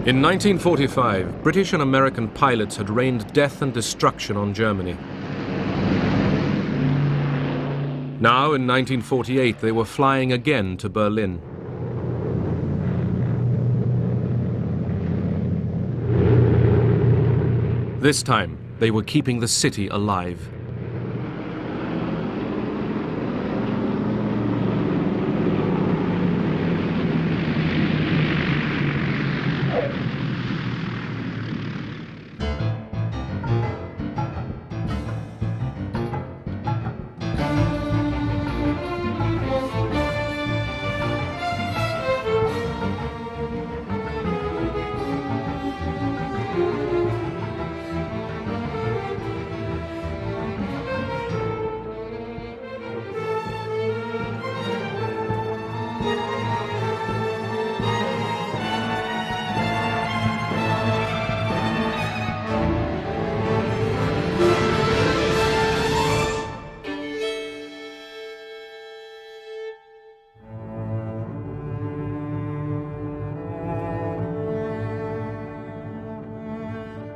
In 1945, British and American pilots had rained death and destruction on Germany. Now, in 1948, they were flying again to Berlin. This time, they were keeping the city alive.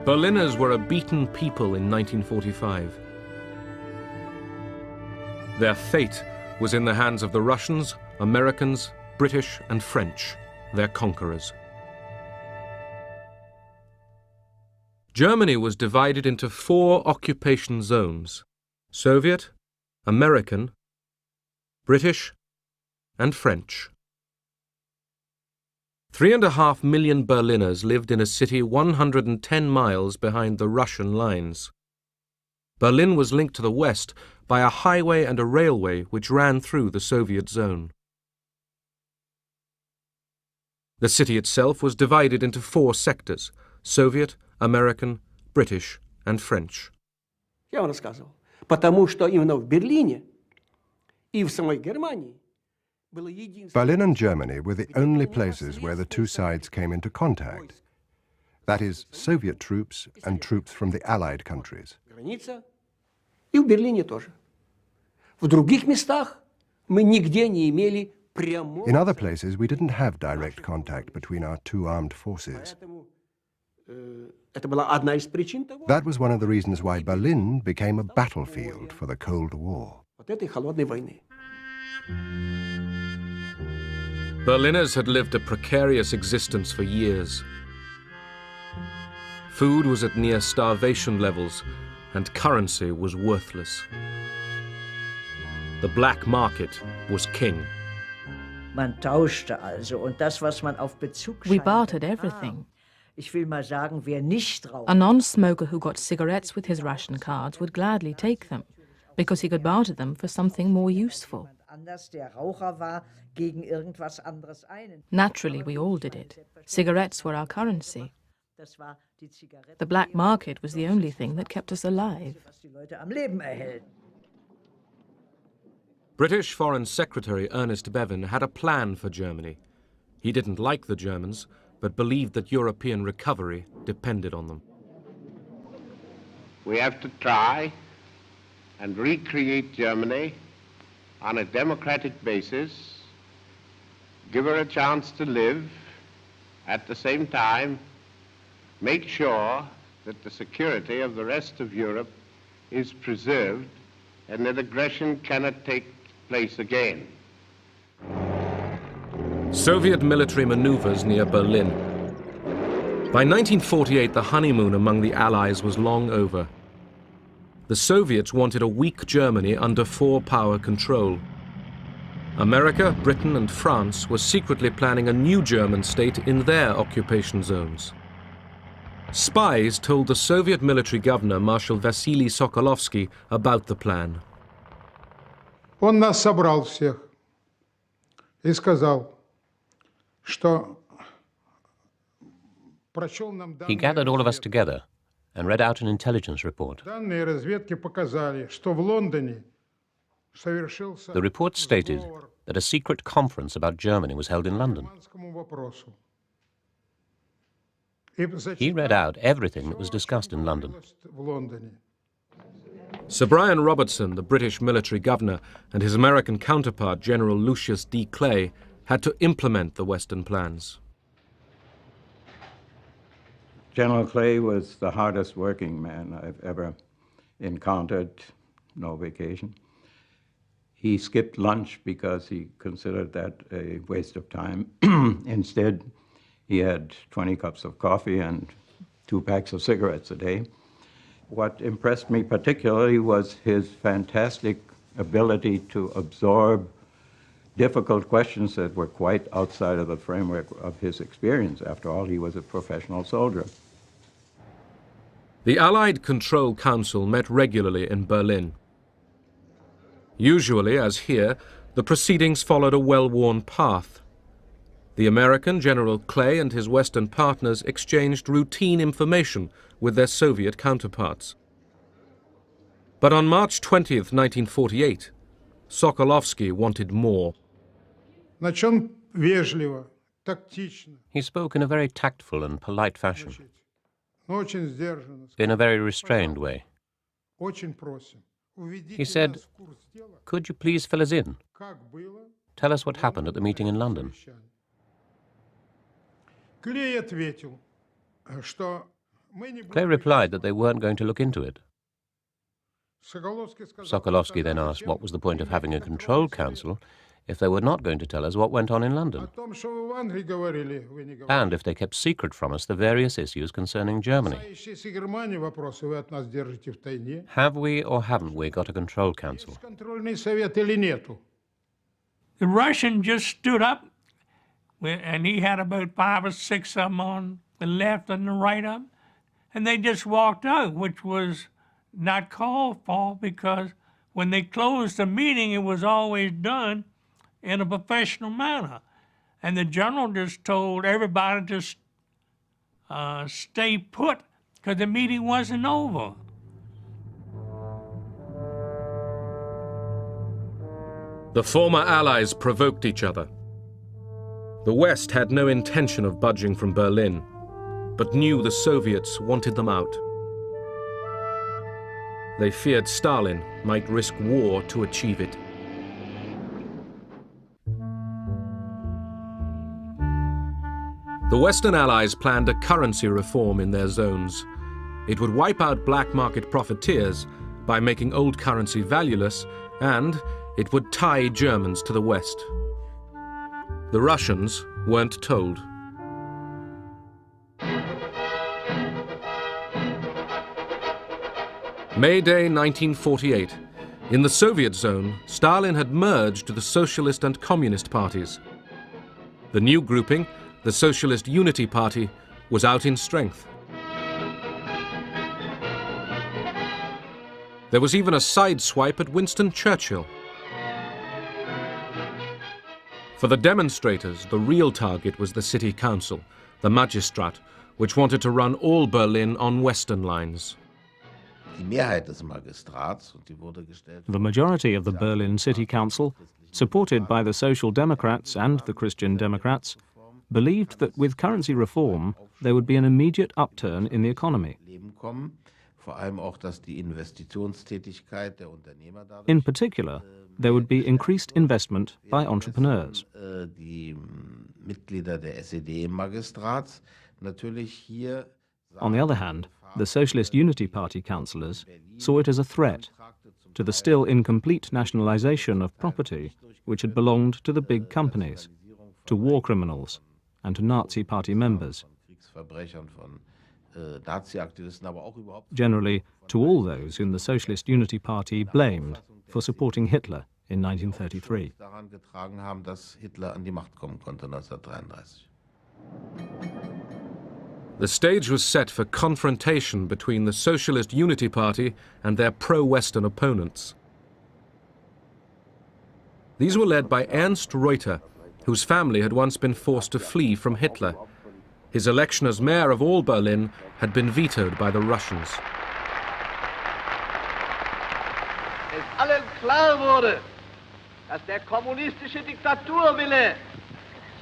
Berliners were a beaten people in 1945. Their fate was in the hands of the Russians, Americans, British and French, their conquerors. Germany was divided into 4 occupation zones: Soviet, American, British and French. 3.5 million Berliners lived in a city 110 miles behind the Russian lines. Berlin was linked to the west by a highway and a railway which ran through the Soviet zone. The city itself was divided into 4 sectors: Soviet, American, British and French. Я вам рассказывал. Потому что именно в Берлине и в самой Германии Berlin and Germany were the only places where the two sides came into contact. That is, Soviet troops and troops from the Allied countries. И в Берлине тоже. В других местах мы нигде не имели прямого. In other places, we didn't have direct contact between our two armed forces. Это была одна из причин того. That was one of the reasons why Berlin became a battlefield for the Cold War. Вот этой холодной войны. Berliners had lived a precarious existence for years. Food was at near starvation levels, and currency was worthless. The black market was king. Man tauschte also, und das, was man auf Bezug We bartered everything. Ich will mal sagen, wer nicht raucht. A non-smoker who got cigarettes with his ration cards would gladly take them, because he could barter them for something more useful. Der Raucher war gegen irgendwas anderes einen. Naturally, we all did it. Cigarettes were our currency. The black market was the only thing that kept us alive. Was die Leute am Leben erhält. British Foreign Secretary Ernest Bevin had a plan for Germany. He didn't like the Germans, but believed that European recovery depended on them. We have to try and recreate Germany on a democratic basis, give her a chance to live, at the same time make sure that the security of the rest of Europe is preserved and that aggression cannot take place again. Soviet military maneuvers near Berlin. By 1948, the honeymoon among the Allies was long over. The Soviets wanted a weak Germany under 4-power control. America, Britain and France were secretly planning a new German state in their occupation zones. Spies told the Soviet military governor, Marshal Vasily Sokolovsky, about the plan. Он нас собрал всех и сказал, что прочел нам данные. He gathered all of us together and read out an intelligence report. Данные разведки показали, что в Лондоне совершился. The report stated that a secret conference about Germany was held in London. He read out everything that was discussed in London. Sir Brian Robertson, the British military governor, and his American counterpart, General Lucius D. Clay, had to implement the Western plans. General Clay was the hardest working man I've ever encountered, no vacation. He skipped lunch because he considered that a waste of time. Instead, he had 20 cups of coffee and 2 packs of cigarettes a day. What impressed me particularly was his fantastic ability to absorb difficult questions that were quite outside of the framework of his experience. After all, he was a professional soldier. The Allied Control Council met regularly in Berlin. Usually, as here, the proceedings followed a well-worn path. The American General Clay and his Western partners exchanged routine information with their Soviet counterparts. But on March 20th, 1948, Sokolovsky wanted more. He spoke in a very tactful and polite fashion, in a very restrained way. He said, "Could you please fill us in? Tell us what happened at the meeting in London." Clay replied that they weren't going to look into it. Sokolovsky then asked what was the point of having a control council if they were not going to tell us what went on in London, and if they kept secret from us the various issues concerning Germany. Have we or haven't we got a control council? The Russian just stood up, and he had about 5 or 6 of them on the left and the right of him, and they just walked out, which was not called for, because when they closed the meeting, it was always done in a professional manner. And the general just told everybody to stay put, because the meeting wasn't over. The former Allies provoked each other. The West had no intention of budging from Berlin, but knew the Soviets wanted them out. They feared Stalin might risk war to achieve it. The Western Allies planned a currency reform in their zones. It would wipe out black market profiteers by making old currency valueless, and it would tie Germans to the West. The Russians weren't told. May Day 1948. In the Soviet zone, Stalin had merged the Socialist and Communist parties. The new grouping, the Socialist Unity Party, was out in strength. There was even a side swipe at Winston Churchill. For the demonstrators, the real target was the city council, the Magistrat, which wanted to run all Berlin on Western lines. The majority of the Berlin City Council, supported by the Social Democrats and the Christian Democrats, believed that with currency reform there would be an immediate upturn in the economy. In particular, there would be increased investment by entrepreneurs. On the other hand, the Socialist Unity Party councillors saw it as a threat to the still incomplete nationalization of property which had belonged to the big companies, to war criminals, and to Nazi Party members. Generally, to all those whom the Socialist Unity Party blamed for supporting Hitler in 1933. The stage was set for confrontation between the Socialist Unity Party and their pro-Western opponents. These were led by Ernst Reuter, whose family had once been forced to flee from Hitler. His election as mayor of all Berlin had been vetoed by the Russians. Es allen klar wurde, dass der kommunistische Diktaturwille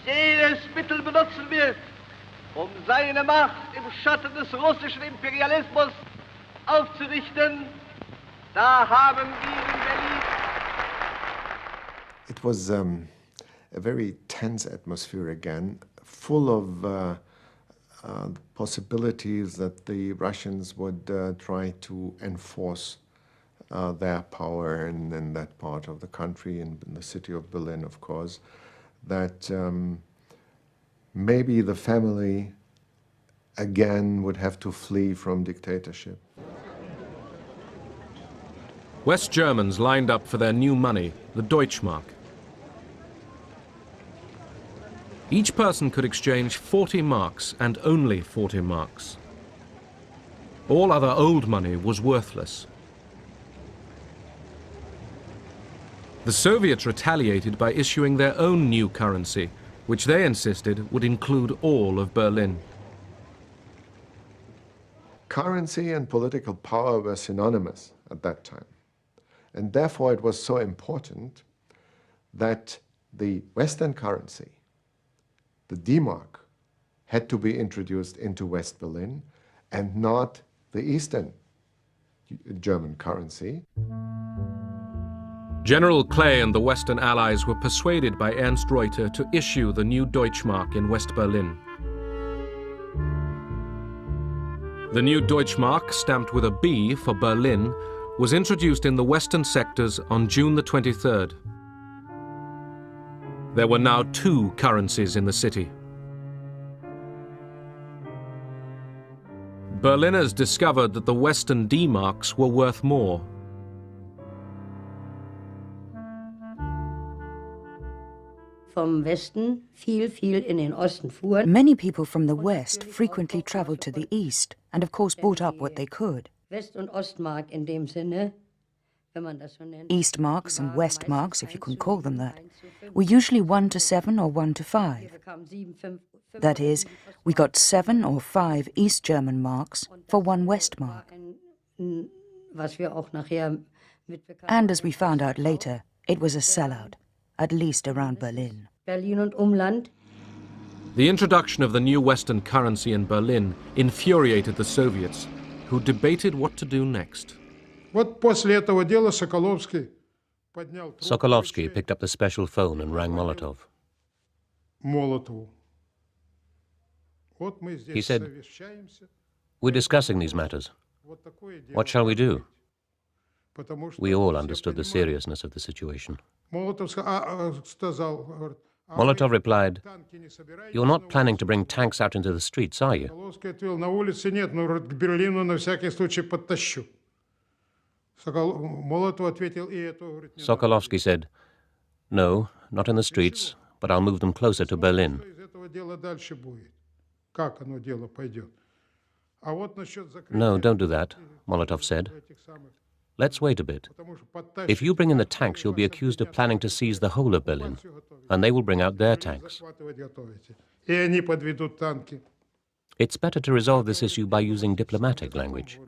jedes Mittel benutzen wird, seine Macht im Schatten des russischen Imperialismus aufzurichten, da haben wir in Berlin. It was a very tense atmosphere again, full of possibilities that the Russians would try to enforce their power in that part of the country, in the city of Berlin, of course, that maybe the family again would have to flee from dictatorship. West Germans lined up for their new money, the Deutschmark. Each person could exchange 40 marks and only 40 marks. All other old money was worthless. The Soviets retaliated by issuing their own new currency, which they insisted would include all of Berlin. Currency and political power were synonymous at that time. And therefore it was so important that the Western currency, the D-Mark, had to be introduced into West Berlin and not the Eastern German currency. General Clay and the Western Allies were persuaded by Ernst Reuter to issue the new Deutschmark in West Berlin. The new Deutschmark, stamped with a B for Berlin, was introduced in the western sectors on June the 23rd. There were now two currencies in the city. Berliners discovered that the Western D-Marks were worth more. Many people from the West frequently traveled to the East and of course bought up what they could. East marks and West marks, if you can call them that, were usually 1 to 7 or 1 to 5. That is, we got 7 or 5 East German marks for 1 West mark. And as we found out later, it was a sellout, at least around Berlin. The introduction of the new Western currency in Berlin infuriated the Soviets, who debated what to do next. Sokolovsky picked up the special phone and rang Molotov. He said, "We're discussing these matters. What shall we do?" We all understood the seriousness of the situation. Molotov replied, "You're not planning to bring tanks out into the streets, are you?" Sokolovsky said, "No, not in the streets, but I'll move them closer to Berlin." "No, don't do that," Molotov said. "Let's wait a bit. If you bring in the tanks, you'll be accused of planning to seize the whole of Berlin, and they will bring out their tanks. It's better to resolve this issue by using diplomatic language."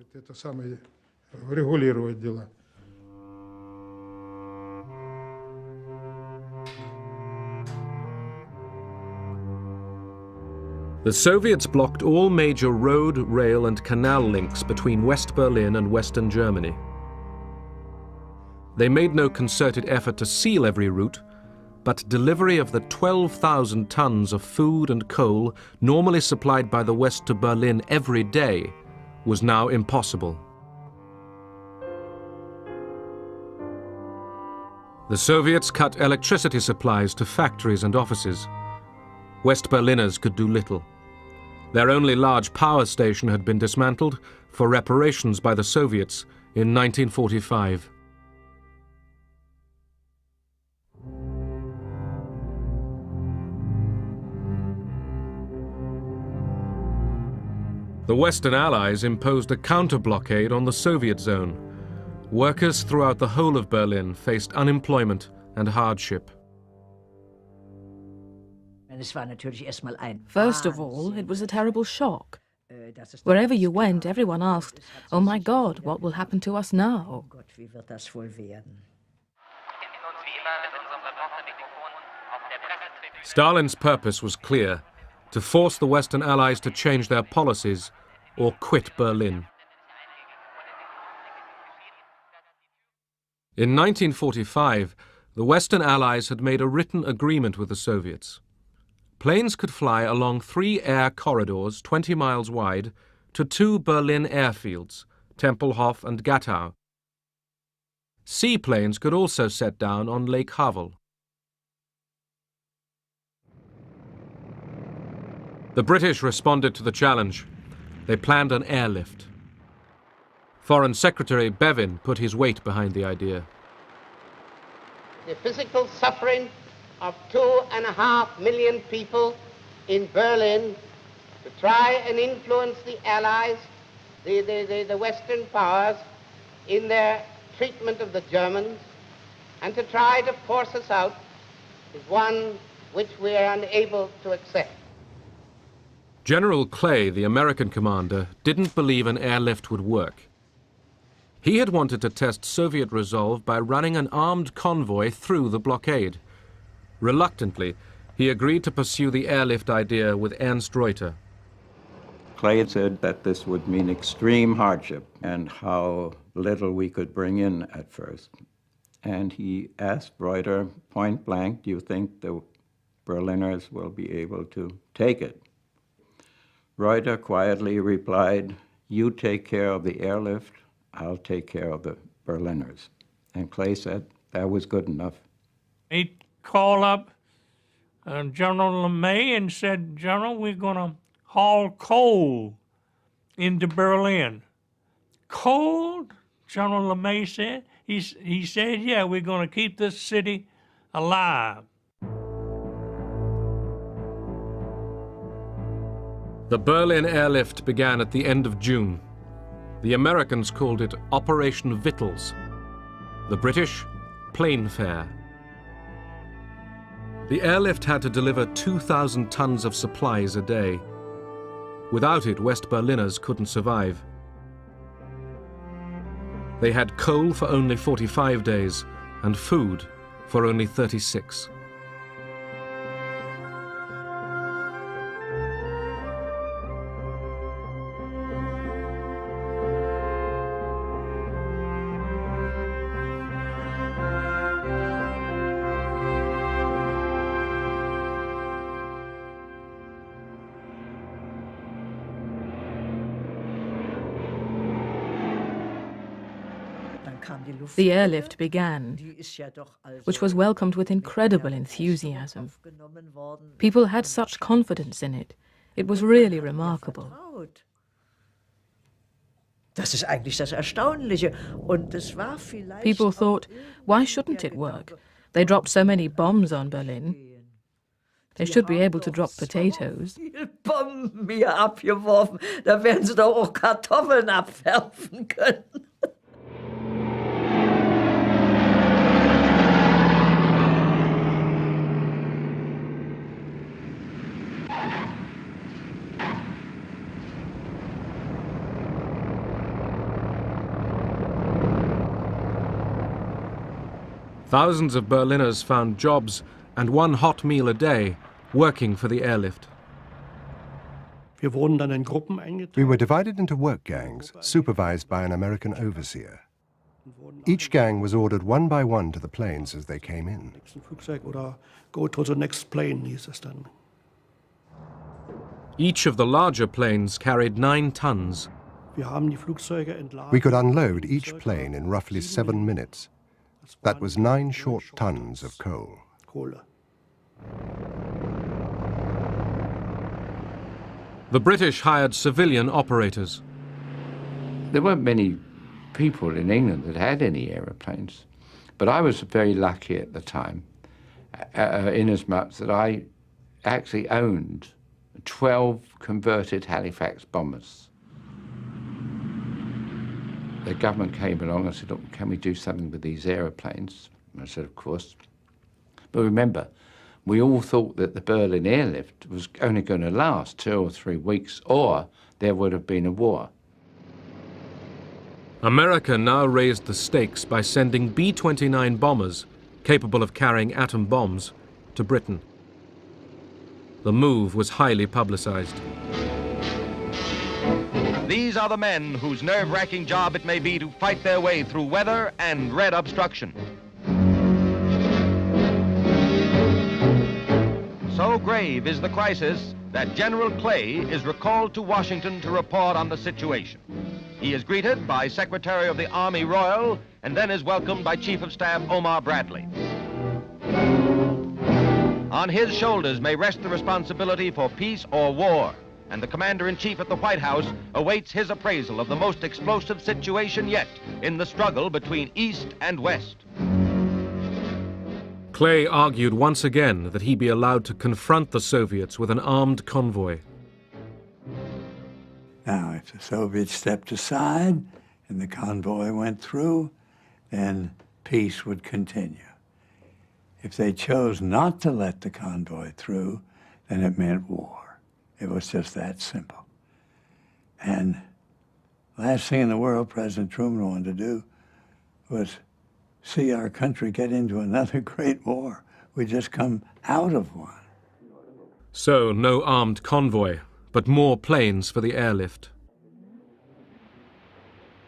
The Soviets blocked all major road, rail, and canal links between West Berlin and Western Germany. They made no concerted effort to seal every route, but delivery of the 12,000 tons of food and coal normally supplied by the West to Berlin every day was now impossible. The Soviets cut electricity supplies to factories and offices. West Berliners could do little. Their only large power station had been dismantled for reparations by the Soviets in 1945. The Western Allies imposed a counter-blockade on the Soviet zone. Workers throughout the whole of Berlin faced unemployment and hardship. First of all, it was a terrible shock. Wherever you went, everyone asked, "Oh my God, what will happen to us now?" Stalin's purpose was clear: to force the Western Allies to change their policies or quit Berlin. In 1945, the Western Allies had made a written agreement with the Soviets. planes could fly along 3 air corridors 20 miles wide to 2 Berlin airfields, Tempelhof and Gatow. Seaplanes could also set down on Lake Havel. The British responded to the challenge. They planned an airlift. Foreign Secretary Bevin put his weight behind the idea. The physical suffering of 2.5 million people in Berlin to try and influence the Allies, the Western powers, in their treatment of the Germans, and to try to force us out, is one which we are unable to accept. General Clay, the American commander, didn't believe an airlift would work. He had wanted to test Soviet resolve by running an armed convoy through the blockade. Reluctantly, he agreed to pursue the airlift idea with Ernst Reuter. Clay said that this would mean extreme hardship and how little we could bring in at first. And he asked Reuter point blank, do you think the Berliners will be able to take it? Reuter quietly replied, you take care of the airlift, I'll take care of the Berliners. And Clay said that was good enough. He called up General LeMay and said, General, we're going to haul coal into Berlin. Coal? General LeMay said. He said, yeah, we're going to keep this city alive. The Berlin airlift began at the end of June. The Americans called it Operation Vittles. The British, Plain Fare. The airlift had to deliver 2,000 tons of supplies a day. Without it, West Berliners couldn't survive. They had coal for only 45 days and food for only 36. The airlift began, which was welcomed with incredible enthusiasm. People had such confidence in it. It was really remarkable. People thought, why shouldn't it work? They dropped so many bombs on Berlin. They should be able to drop potatoes. Bomben hier abgeworfen, da werden sie doch auch Kartoffeln abwerfen können. Thousands of Berliners found jobs and one hot meal a day working for the airlift. We were divided into work gangs, supervised by an American overseer. Each gang was ordered one by one to the planes as they came in. Go to the next plane, hieß es dann. Each of the larger planes carried 9 tons. We could unload each plane in roughly 7 minutes. That was 9 short tons of coal. The British hired civilian operators. There weren't many people in England that had any aeroplanes, but I was very lucky at the time, inasmuch that I actually owned 12 converted Halifax bombers. The government came along and said, look, can we do something with these aeroplanes? And I said, of course. But remember, we all thought that the Berlin airlift was only going to last 2 or 3 weeks, or there would have been a war. America now raised the stakes by sending B-29 bombers, capable of carrying atom bombs, to Britain. The move was highly publicized. These are the men whose nerve-wracking job it may be to fight their way through weather and red obstruction. So grave is the crisis that General Clay is recalled to Washington to report on the situation. He is greeted by Secretary of the Army Royal and then is welcomed by Chief of Staff Omar Bradley. On his shoulders may rest the responsibility for peace or war, and the Commander-in-Chief at the White House awaits his appraisal of the most explosive situation yet in the struggle between East and West. Clay argued once again that he be allowed to confront the Soviets with an armed convoy. Now, if the Soviets stepped aside and the convoy went through, then peace would continue. If they chose not to let the convoy through, then it meant war. It was just that simple. And last thing in the world President Truman wanted to do was see our country get into another great war. We just come out of one. So, no armed convoy, but more planes for the airlift.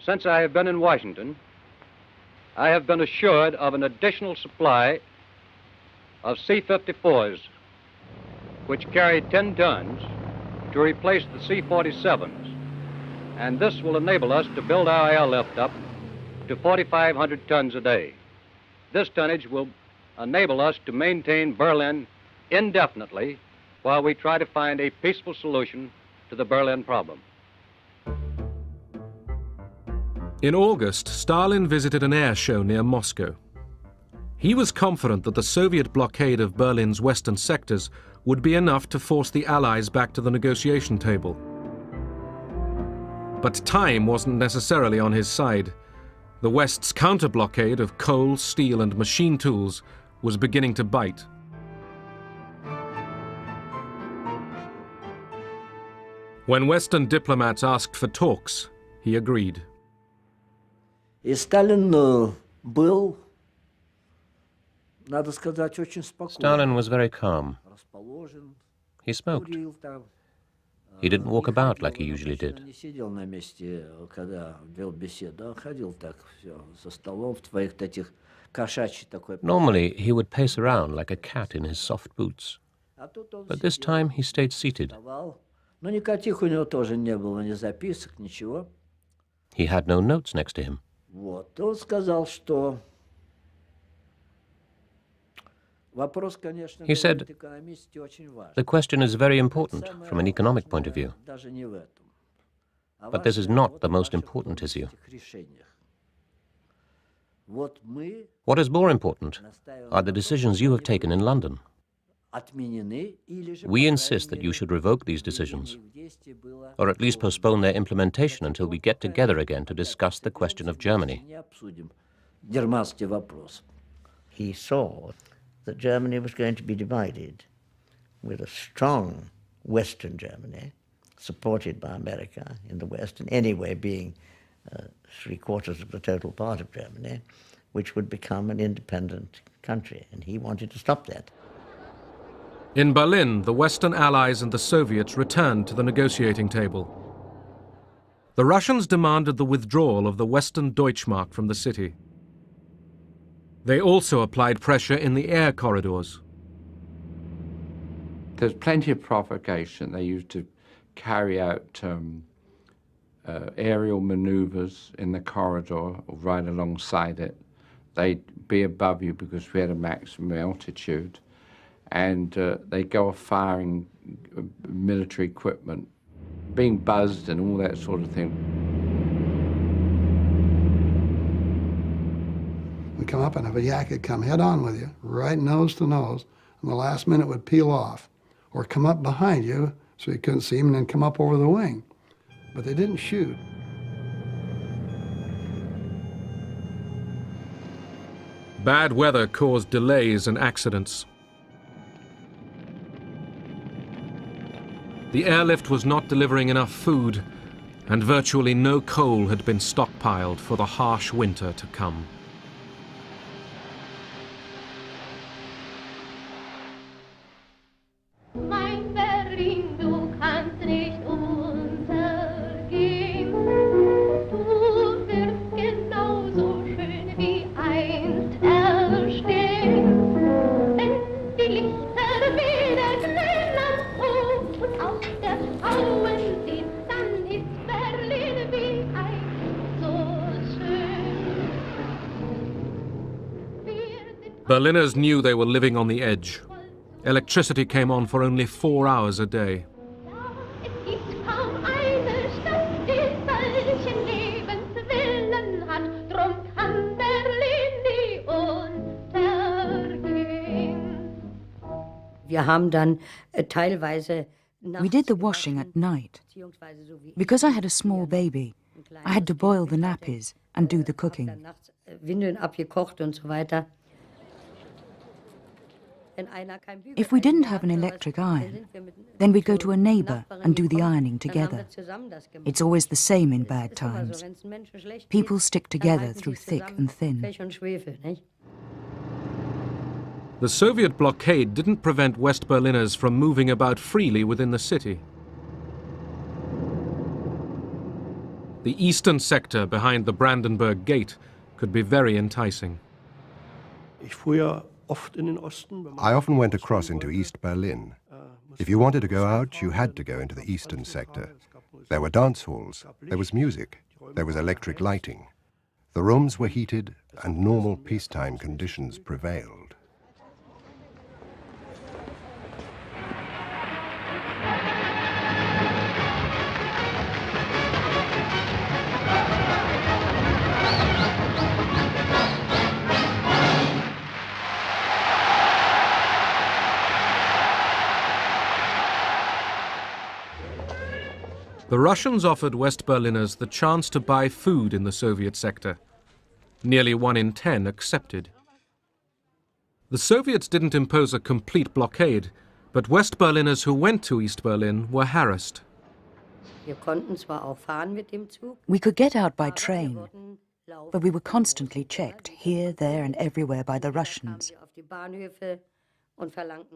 Since I have been in Washington, I have been assured of an additional supply of C-54s, which carry 10 tons, to replace the C-47s. And this will enable us to build our airlift up to 4,500 tons a day. This tonnage will enable us to maintain Berlin indefinitely while we try to find a peaceful solution to the Berlin problem. In August, Stalin visited an air show near Moscow. He was confident that the Soviet blockade of Berlin's western sectors would be enough to force the Allies back to the negotiation table. But time wasn't necessarily on his side. The West's counter-blockade of coal, steel, and machine tools was beginning to bite. When Western diplomats asked for talks, he agreed. И Сталин был, надо сказать, очень спокойный. Stalin was very calm. He smoked. He didn't walk about like he usually did. Не сидел на месте, когда вел беседу, ходил так все за столом в твоих таких кошачьих такой. Normally, he would pace around like a cat in his soft boots. But this time, he stayed seated. Но никаких у него тоже не было, ни записок, ничего. He had no notes next to him. Вот, он сказал, что вопрос, конечно, He said, the question is very important from an economic point of view. даже не в этом. But this is not the most important issue. Вот мы What is more important are the decisions you have taken in London. отменены или же We insist that you should revoke these decisions, or at least postpone their implementation until we get together again to discuss the question of Germany. не обсудим германский вопрос. He saw that Germany was going to be divided, with a strong Western Germany, supported by America in the West, and anyway being 3/4 of the total part of Germany, which would become an independent country, and he wanted to stop that. In Berlin, the Western Allies and the Soviets returned to the negotiating table. The Russians demanded the withdrawal of the Western Deutschmark from the city. They also applied pressure in the air corridors. There's plenty of provocation. They used to carry out aerial maneuvers in the corridor or right alongside it. They'd be above you because we had a maximum altitude. And they go off firing military equipment, being buzzed and all that sort of thing. We come up and if a yak had come head on with you, right nose to nose, and the last minute would peel off, or come up behind you so you couldn't see him and then come up over the wing. But they didn't shoot. Bad weather caused delays and accidents. The airlift was not delivering enough food, and virtually no coal had been stockpiled for the harsh winter to come. Mein Berlin, du kannst nicht untergehen. Du wirst genauso schön wie einst erstehen. Wenn die Lichter wieder Berliners knew they were living on the edge. Electricity came on for only 4 hours a day. Es gibt kaum eine Stadt, die solchen Lebenswillen hat, drum kann Berlin nie untergehen. Wir haben dann teilweise We did the washing at night. Because I had a small baby, I had to boil the nappies and do the cooking. Windeln abgekocht und so weiter. If we didn't have an electric iron, then we'd go to a neighbor and do the ironing together. It's always the same in bad times. People stick together through thick and thin. The Soviet blockade didn't prevent West Berliners from moving about freely within the city. The eastern sector behind the Brandenburg Gate could be very enticing. I often went across into East Berlin. If you wanted to go out, you had to go into the eastern sector. There were dance halls, there was music, there was electric lighting. The rooms were heated and normal peacetime conditions prevailed. The Russians offered West Berliners the chance to buy food in the Soviet sector. Nearly 1 in 10 accepted. The Soviets didn't impose a complete blockade, but West Berliners who went to East Berlin were harassed. We could get out by train, but we were constantly checked here, there and everywhere by the Russians.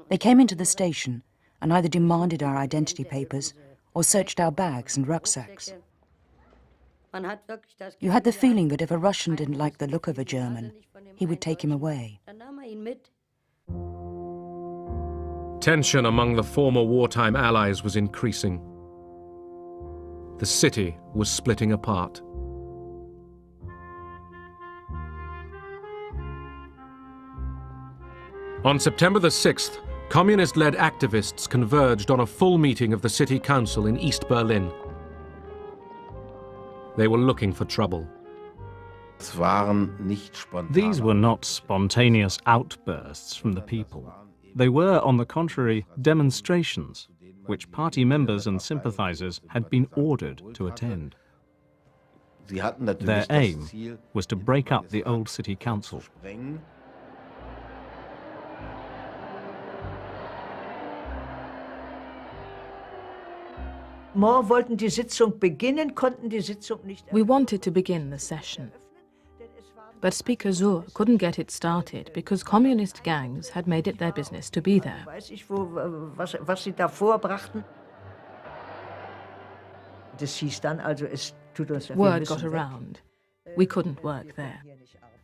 They came into the station and either demanded our identity papers or searched our bags and rucksacks. You had the feeling that if a Russian didn't like the look of a German, he would take him away. Tension among the former wartime allies was increasing. The city was splitting apart. On September the 6th, communist-led activists converged on a full meeting of the city council in East Berlin. They were looking for trouble. These were not spontaneous outbursts from the people. They were, on the contrary, demonstrations, which party members and sympathizers had been ordered to attend. Their aim was to break up the old city council. We wanted to begin the session. But Speaker Suhr couldn't get it started because communist gangs had made it their business to be there. Word got around. We couldn't work there.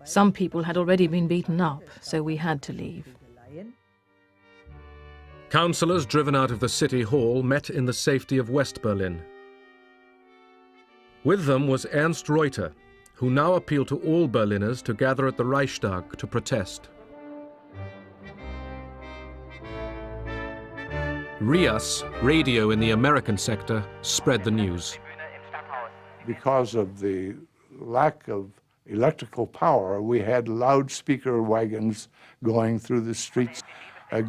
Some people had already been beaten up, so we had to leave. Councillors driven out of the city hall met in the safety of West Berlin. With them was Ernst Reuter, who now appealed to all Berliners to gather at the Reichstag to protest. RIAS, radio in the American sector, spread the news. Because of the lack of electrical power, we had loudspeaker wagons going through the streets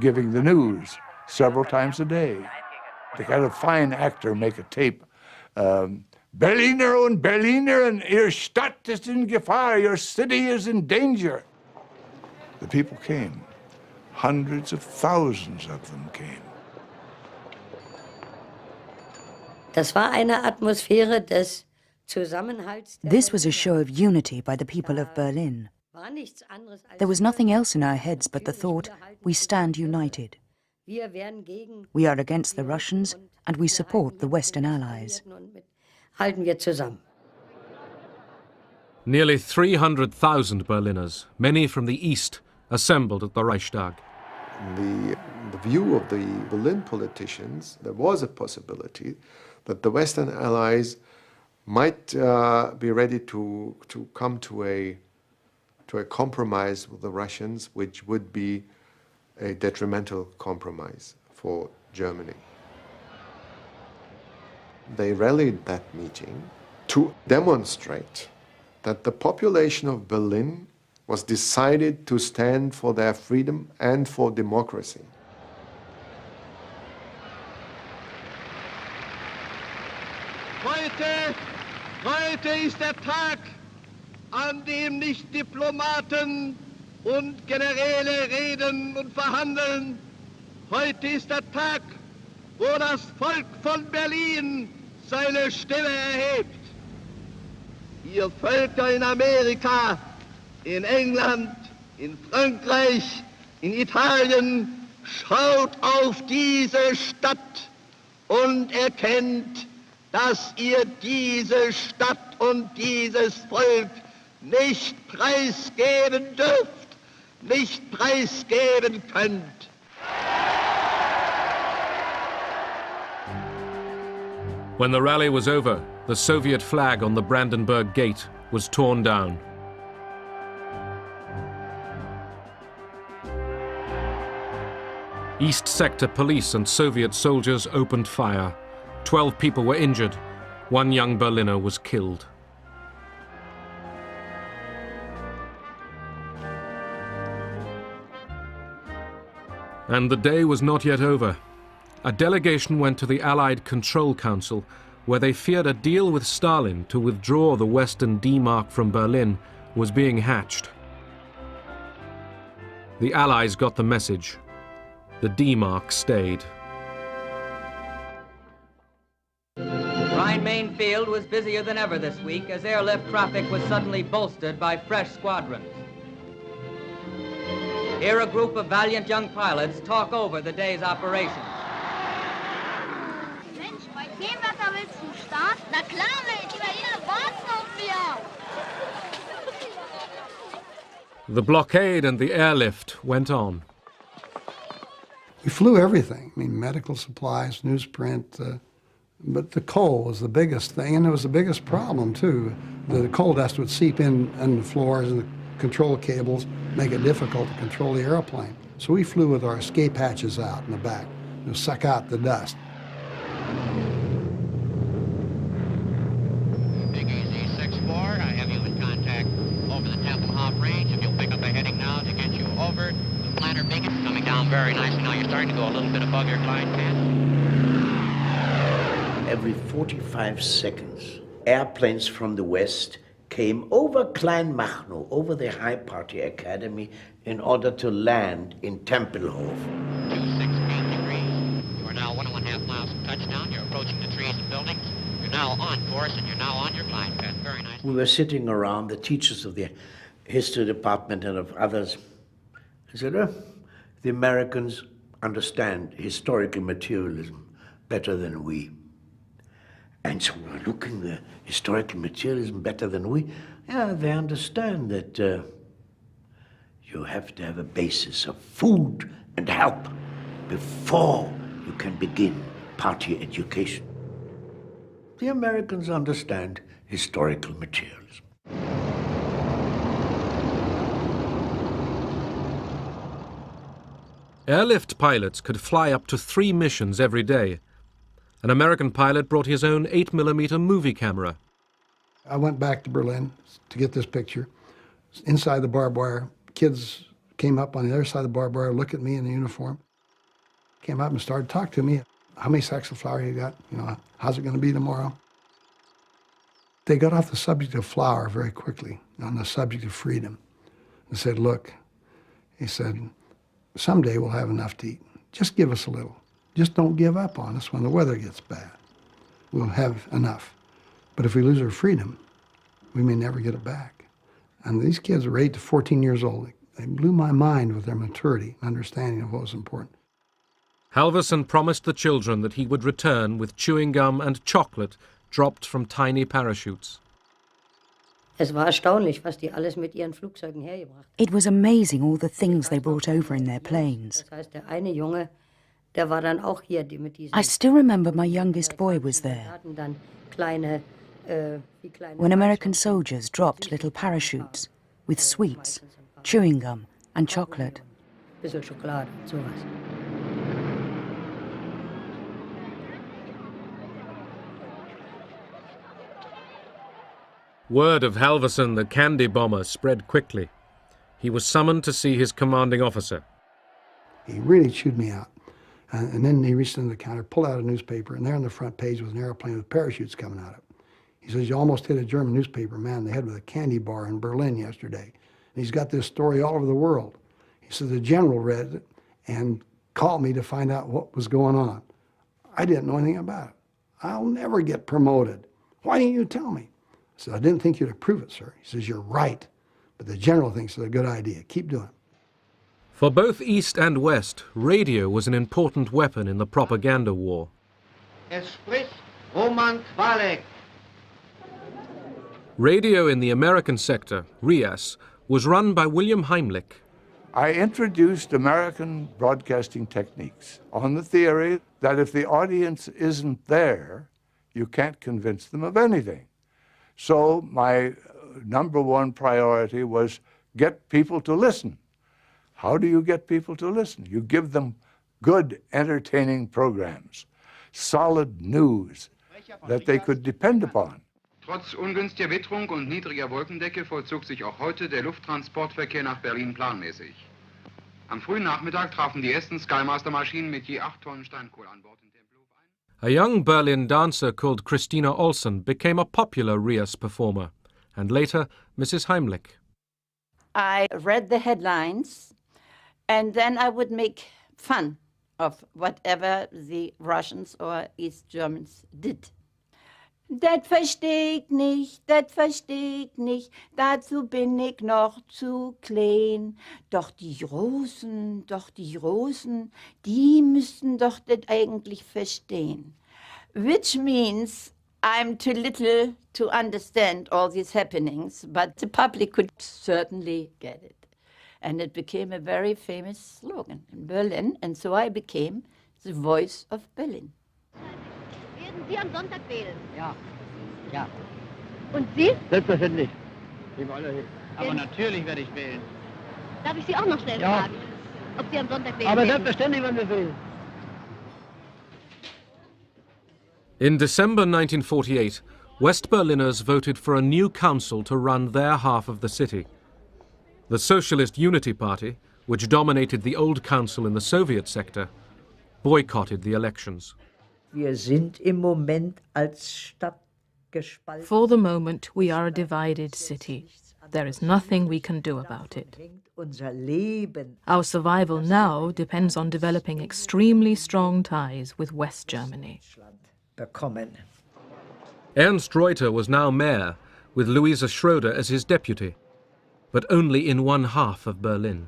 giving the news several times a day. They had a fine actor make a tape. Berliner und Berliner, Ihre Stadt ist in Gefahr, your city is in danger. The people came. Hundreds of thousands of them came. Das war eine Atmosphäre des Zusammenhalts. This was a show of unity by the people of Berlin. There was nothing else in our heads but the thought, we stand united. We are against the Russians and we support the Western Allies. Halten wir zusammen. Nearly 300,000 Berliners, many from the east, assembled at the Reichstag. In the view of the Berlin politicians, there was a possibility that the Western Allies might be ready to come to to a compromise with the Russians, which would be a detrimental compromise for Germany. They rallied that meeting to demonstrate that the population of Berlin was decided to stand for their freedom and for democracy. Heute ist der Tag, an dem nicht Diplomaten und Generäle reden und verhandeln. Heute ist der Tag, wo das Volk von Berlin seine Stimme erhebt. Ihr Völker in Amerika, in England, in Frankreich, in Italien, schaut auf diese Stadt und erkennt, dass ihr diese Stadt und dieses Volk nicht preisgeben dürft, nicht preisgeben könnt. When the rally was over, the Soviet flag on the Brandenburg Gate was torn down. East Sector police and Soviet soldiers opened fire. 12 people were injured. One young Berliner was killed. And the day was not yet over. A delegation went to the Allied Control Council, where they feared a deal with Stalin to withdraw the Western D-Mark from Berlin was being hatched. The Allies got the message. The D-Mark stayed. Rhine-Main field was busier than ever this week as airlift traffic was suddenly bolstered by fresh squadrons. Here a group of valiant young pilots talk over the day's operations. Mensch, bei dem Wetter willst du starten? Na klar, Mensch, die Berliner warten auf mir. The blockade and the airlift went on. We flew everything. I mean, medical supplies, newsprint, but the coal was the biggest thing, and it was the biggest problem, too. The coal dust would seep in the floors and the control cables, make it difficult to control the airplane. So we flew with our escape hatches out in the back to suck out the dust. Big Easy 6-4, I have you in contact over the Tempelhof range. If you'll pick up a heading now to get you over the Planter Beacon, coming down very nicely. Now you're starting to go a little bit above your glide path. Every 45 seconds, airplanes from the west came over Kleinmachnow, over the High Party Academy, in order to land in Tempelhof. 216 degrees. You are now 1.5 miles from touchdown. You're approaching the trees and buildings. You're now on course, and you're now on your glide path. Very nice. We were sitting around, the teachers of the history department and of others. I said, the Americans understand historical materialism better than we. And so we're looking at historical materialism better than we. Yeah, they understand that you have to have a basis of food and help before you can begin party education. The Americans understand historical materialism. Airlift pilots could fly up to 3 missions every day. An American pilot brought his own 8mm movie camera. I went back to Berlin to get this picture. Inside the barbed wire, kids came up on the other side of the barbed wire, looked at me in the uniform, came up and started talking to me. How many sacks of flour you got? You know, how's it going to be tomorrow? They got off the subject of flour very quickly, on the subject of freedom. And said, look, he said, someday we'll have enough to eat. Just give us a little. Just don't give up on us when the weather gets bad. We'll have enough. But if we lose our freedom, we may never get it back. And these kids were 8 to 14 years old. They blew my mind with their maturity and understanding of what was important. Halvorsen promised the children that he would return with chewing gum and chocolate dropped from tiny parachutes. Es war erstaunlich, was die alles mit ihren Flugzeugen hergebracht haben. It was amazing all the things they brought over in their planes. Das heißt, der eine Junge, der war dann auch hier, die mit diesen... I still remember my youngest boy was there. hatten dann kleine, When American soldiers dropped little parachutes, with sweets, chewing gum and chocolate. Bisschen Schokolade, sowas. Word of Halverson, the candy bomber, spread quickly. He was summoned to see his commanding officer. He really chewed me out. And then he reached into the counter, pulled out a newspaper, and there on the front page was an airplane with parachutes coming out of it. He says, "You almost hit a German newspaper man in the head with a candy bar in Berlin yesterday." And he's got this story all over the world. He says the general read it and called me to find out what was going on. I didn't know anything about it. "I'll never get promoted. Why didn't you tell me?" I said, "I didn't think you'd approve it, sir." He says, "You're right, but the general thinks it's a good idea. Keep doing it." For both East and West, radio was an important weapon in the propaganda war. Es spricht Roman Kwalek. Radio in the American sector, RIAS, was run by William Heimlich. I introduced American broadcasting techniques on the theory that if the audience isn't there, you can't convince them of anything. So my number one priority was get people to listen. How do you get people to listen? You give them good, entertaining programs, solid news that they could depend upon. Trotz ungünstiger Witterung und niedriger Wolkendecke vollzog sich auch heute der Lufttransportverkehr nach Berlin planmäßig. Am frühen Nachmittag trafen die ersten Skymaster-Maschinen mit je 8 Tonnen Steinkohle an Bord in Tempelhof ein. A young Berlin dancer called Christina Olsen became a popular RIAS performer, and later Mrs. Heimlich. I read the headlines, and then I would make fun of whatever the Russians or East Germans did. Das versteh ich nicht, dazu bin ich noch zu klein. Doch die Russen, die müssten doch das eigentlich verstehen. Which means I'm too little to understand all these happenings, but the public could certainly get it. And it became a very famous slogan in Berlin, and so I became the voice of Berlin. Werden Sie am Sonntag wählen? Ja, ja. Und Sie? Selbstverständlich. Aber natürlich werde ich wählen. Darf ich Sie auch noch schnell fragen, ob Sie am Sonntag wählen Aber werden? selbstverständlich werden wir wählen. In December 1948, West Berliners voted for a new council to run their half of the city. The Socialist Unity Party, which dominated the old council in the Soviet sector, boycotted the elections. Wir sind im Moment als Stadt gespalten. For the moment, we are a divided city. There is nothing we can do about it. Our survival now depends on developing extremely strong ties with West Germany. Ernst Reuter was now mayor, with Louisa Schroeder as his deputy, but only in one half of Berlin.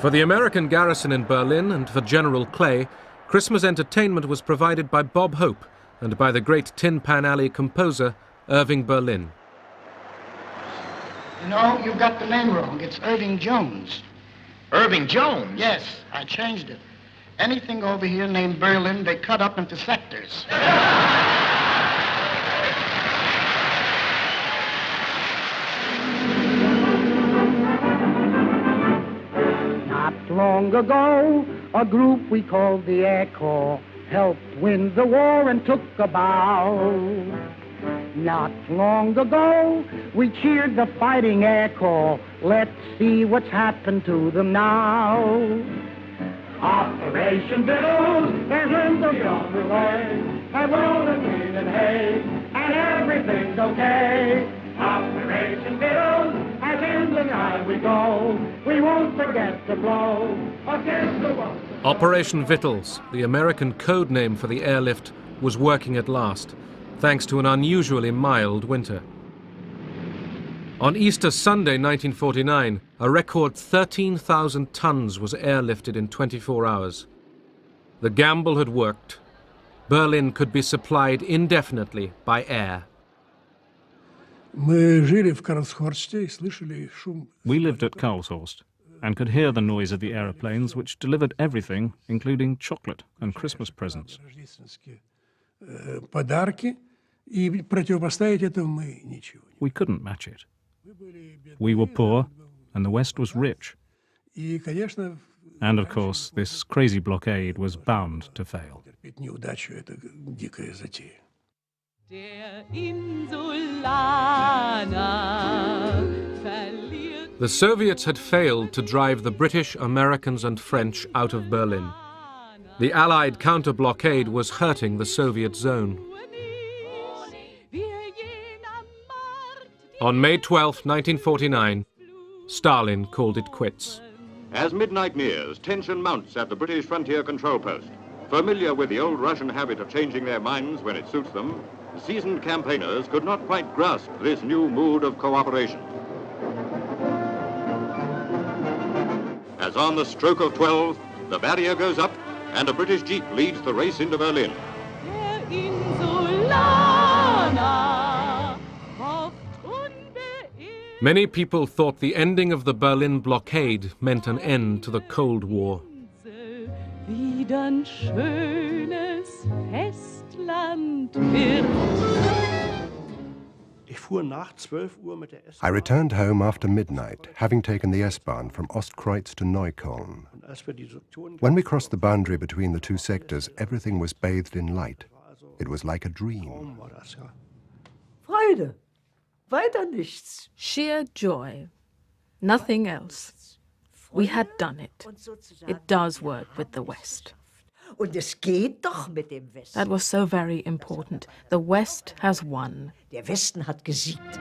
For the American garrison in Berlin and for General Clay, Christmas entertainment was provided by Bob Hope and by the great Tin Pan Alley composer Irving Berlin. You know, you got the name wrong. It's Irving Jones. Irving Jones? Yes, I changed it. Anything over here named Berlin, they cut up into sectors. Not long ago, a group we called the Air Corps helped win the war and took a bow. Not long ago, we cheered the fighting Air Corps. Let's see what's happened to them now. Operation Biddles is in the way, and rolling wheat and hay, and everything's okay. Operation Biddles, as in the night we go, we won't forget to blow against the wall. Operation Vittles, the American code name for the airlift, was working at last, thanks to an unusually mild winter. On Easter Sunday 1949, a record 13,000 tons was airlifted in 24 hours. The gamble had worked. Berlin could be supplied indefinitely by air. We lived at Karlshorst. and could hear the noise of the aeroplanes, which delivered everything, including chocolate and Christmas presents. We couldn't match it. We were poor, and the West was rich. And of course, this crazy blockade was bound to fail. The Soviets had failed to drive the British, Americans and French out of Berlin. The Allied counter-blockade was hurting the Soviet zone. On May 12, 1949, Stalin called it quits. As midnight nears, tension mounts at the British frontier control post. Familiar with the old Russian habit of changing their minds when it suits them, seasoned campaigners could not quite grasp this new mood of cooperation. As on the stroke of 12, the barrier goes up and a British jeep leads the race into Berlin. Many people thought the ending of the Berlin blockade meant an end to the Cold War. I returned home after midnight, having taken the S-Bahn from Ostkreuz to Neukölln. When we crossed the boundary between the two sectors, everything was bathed in light. It was like a dream. Freude. Weiter nichts. Sheer joy. Nothing else. We had done it. It does work with the West. Und es geht doch mit dem Westen. That was so very important. The West has won. Der Westen hat gesiegt.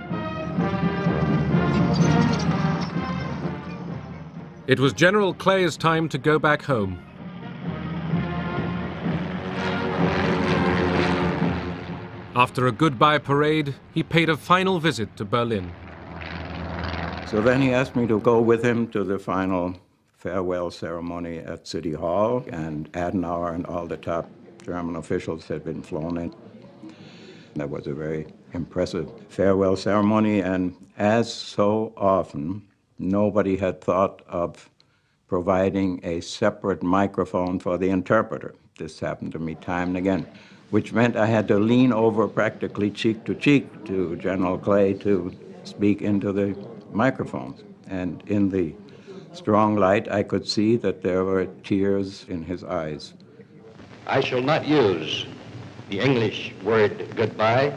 It was General Clay's time to go back home. After a goodbye parade, he paid a final visit to Berlin. So then he asked me to go with him to the final farewell ceremony at City Hall, and Adenauer and all the top German officials had been flown in. That was a very impressive farewell ceremony, and as so often, nobody had thought of providing a separate microphone for the interpreter. This happened to me time and again, which meant I had to lean over practically cheek to General Clay to speak into the microphones. And in the strong light, I could see that there were tears in his eyes. I shall not use the English word goodbye,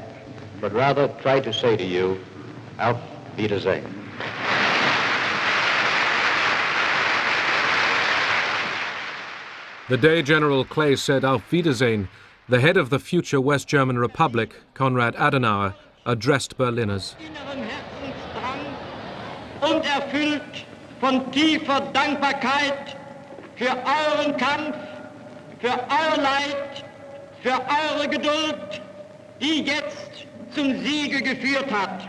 but rather try to say to you, Auf Wiedersehen. The day General Clay said Auf Wiedersehen, the head of the future West German Republic, Konrad Adenauer, addressed Berliners. Und erfüllt von tiefer Dankbarkeit für euren Kampf, für euer Leid, für eure Geduld, die jetzt zum Siege geführt hat.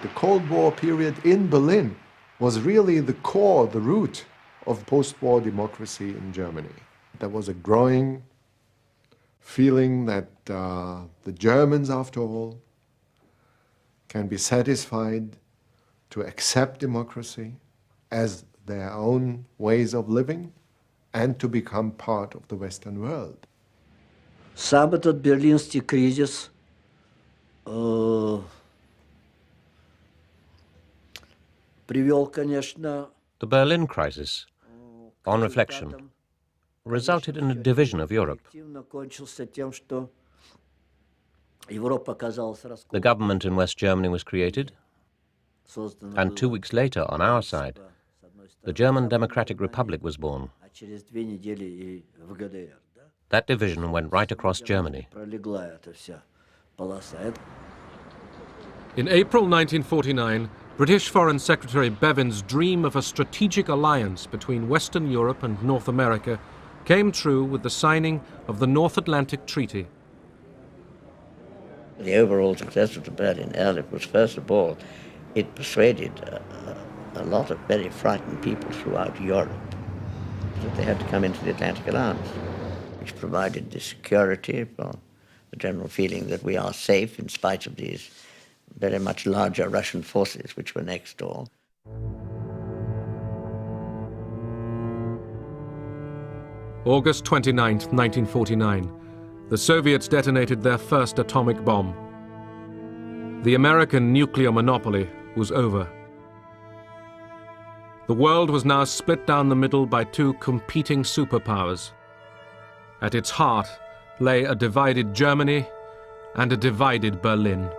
The Cold War period in Berlin was really the core, the root of post-war democracy in Germany. There was a growing feeling that the Germans, after all, can be satisfied to accept democracy as their own ways of living and to become part of the Western world. Сам этот берлинский кризис привел, конечно... The Berlin crisis, on reflection, resulted in a division of Europe. The government in West Germany was created, and 2 weeks later, on our side, the German Democratic Republic was born. That division went right across Germany. In April 1949, British Foreign Secretary Bevin's dream of a strategic alliance between Western Europe and North America came true with the signing of the North Atlantic Treaty. The overall success of the Berlin Airlift was, first of all, it persuaded a lot of very frightened people throughout Europe that they had to come into the Atlantic Alliance, which provided the security for the general feeling that we are safe in spite of these very much larger Russian forces which were next door. August 29, 1949, the Soviets detonated their first atomic bomb. The American nuclear monopoly was over. The world was now split down the middle by two competing superpowers. At its heart lay a divided Germany and a divided Berlin.